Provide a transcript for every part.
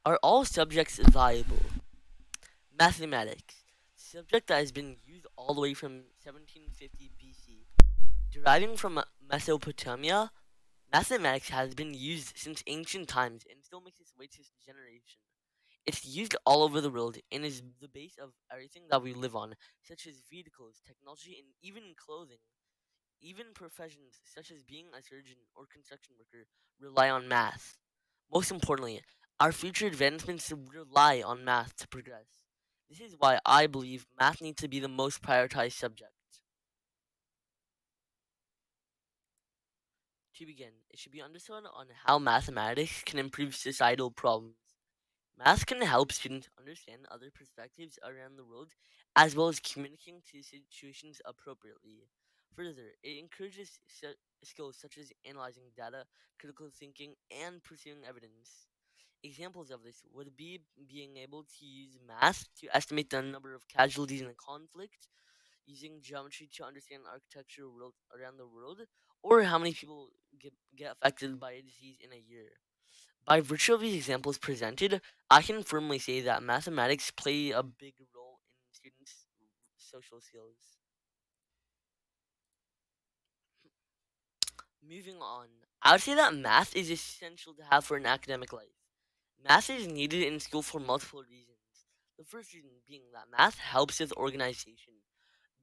Are all subjects valuable? Mathematics, subject that has been used all the way from 1750 BC. Deriving from Mesopotamia, mathematics has been used since ancient times and still makes its way to this generation. It's used all over the world and is the base of everything that we live on, such as vehicles, technology, and even clothing. Even professions such as being a surgeon or construction worker rely on math. Most importantly, our future advancements rely on math to progress. This is why I believe math needs to be the most prioritized subject. To begin, it should be understood on how mathematics can improve societal problems. Math can help students understand other perspectives around the world as well as communicating to situations appropriately. Further, it encourages skills such as analyzing data, critical thinking, and pursuing evidence. Examples of this would be being able to use math to estimate the number of casualties in a conflict, using geometry to understand architecture world around the world, or how many people get affected by a disease in a year. By virtue of these examples presented, I can firmly say that mathematics play a big role in students' social skills. Moving on, I would say that math is essential to have for an academic life. Math is needed in school for multiple reasons. The first reason being that math helps with organization.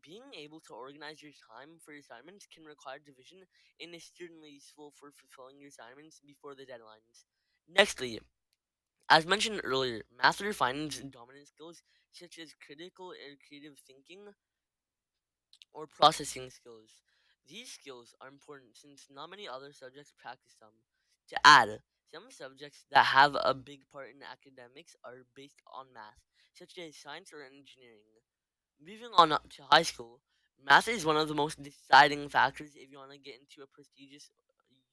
Being able to organize your time for your assignments can require division and is certainly useful for fulfilling your assignments before the deadlines. Nextly, as mentioned earlier, math refines dominant skills such as critical and creative thinking or processing skills. These skills are important since not many other subjects practice them. To add, some subjects that have a big part in academics are based on math, such as science or engineering. Moving on up to high school, math is one of the most deciding factors if you want to get into a prestigious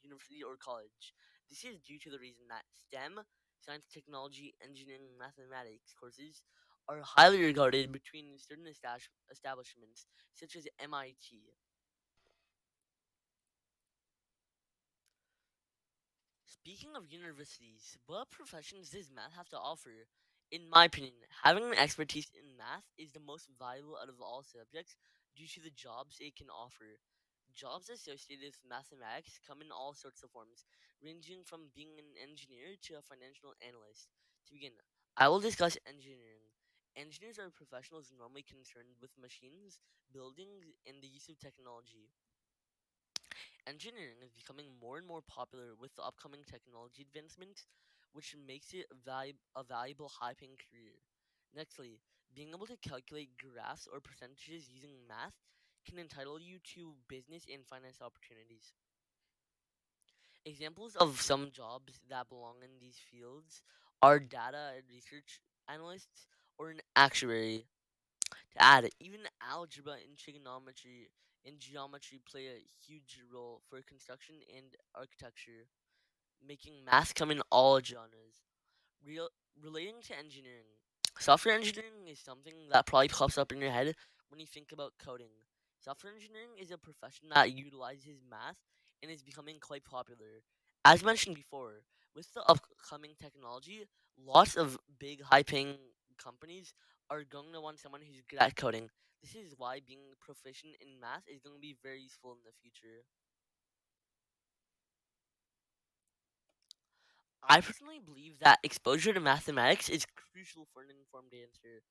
university or college. This is due to the reason that STEM, science, technology, engineering, mathematics courses are highly regarded between certain establishments, such as MIT. Speaking of universities, what professions does math have to offer? In my opinion, having an expertise in math is the most valuable out of all subjects due to the jobs it can offer. Jobs associated with mathematics come in all sorts of forms, ranging from being an engineer to a financial analyst. To begin, I will discuss engineering. Engineers are professionals normally concerned with machines, buildings, and the use of technology. Engineering is becoming more and more popular with the upcoming technology advancements, which makes it a valuable high paying career. Nextly, being able to calculate graphs or percentages using math can entitle you to business and finance opportunities. Examples of some jobs that belong in these fields are data and research analysts or an actuary. To add, even algebra and trigonometry and geometry play a huge role for construction and architecture, making math come in all genres. Real, Relating to engineering, software engineering is something that probably pops up in your head when you think about coding. Software engineering is a profession that utilizes math and is becoming quite popular. As mentioned before, with the upcoming technology, lots of big, high paying companies are going to want someone who's good at coding. This is why being proficient in math is going to be very useful in the future. I personally believe that exposure to mathematics is crucial for an informed answer.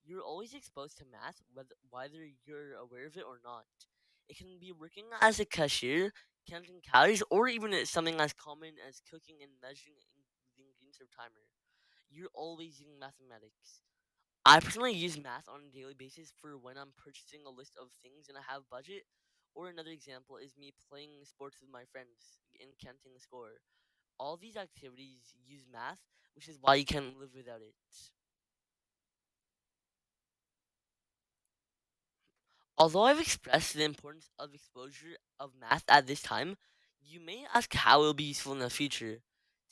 You're always exposed to math, whether you're aware of it or not. It can be working as a cashier, counting calories, or even something as common as cooking and measuring the ingredients of timer. You're always using mathematics. I personally use math on a daily basis for when I'm purchasing a list of things and I have budget. Or another example is me playing sports with my friends and counting the score. All these activities use math, which is why you can't live without it. Although I've expressed the importance of exposure of math at this time, you may ask how it will be useful in the future.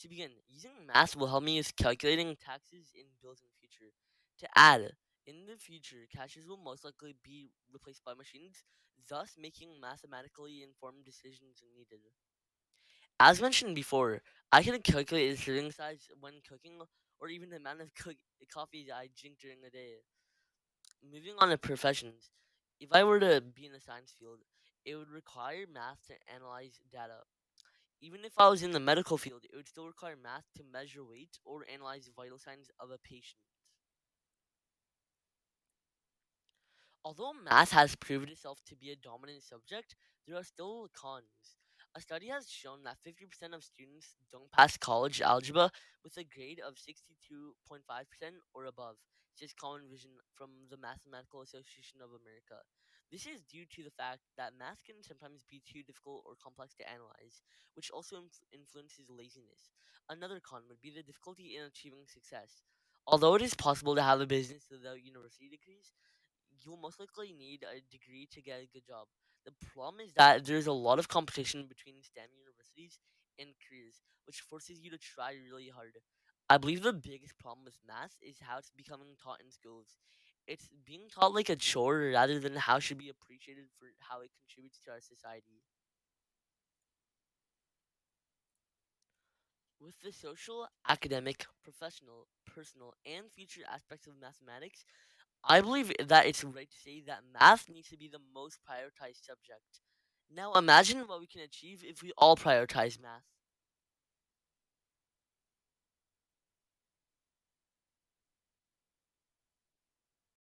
To begin, using math will help me with calculating taxes and bills in the future. To add, in the future, cashiers will most likely be replaced by machines, thus making mathematically informed decisions needed. As mentioned before, I can calculate a serving size when cooking or even the amount of coffee I drink during the day. Moving on to professions, if I were to be in the science field, it would require math to analyze data. Even if I was in the medical field, it would still require math to measure weight or analyze vital signs of a patient. Although math has proven itself to be a dominant subject, there are still cons. A study has shown that 50% of students don't pass college algebra with a grade of 62.5% or above, says Colin Vision from the Mathematical Association of America. This is due to the fact that math can sometimes be too difficult or complex to analyze, which also influences laziness. Another con would be the difficulty in achieving success. Although it is possible to have a business without university degrees, you'll most likely need a degree to get a good job. The problem is that there's a lot of competition between STEM universities and careers, which forces you to try really hard. I believe the biggest problem with math is how it's becoming taught in schools. It's being taught like a chore rather than how it should be appreciated for how it contributes to our society. With the social, academic, professional, personal, and future aspects of mathematics, I believe that it's right to say that math needs to be the most prioritized subject. Now imagine what we can achieve if we all prioritize math.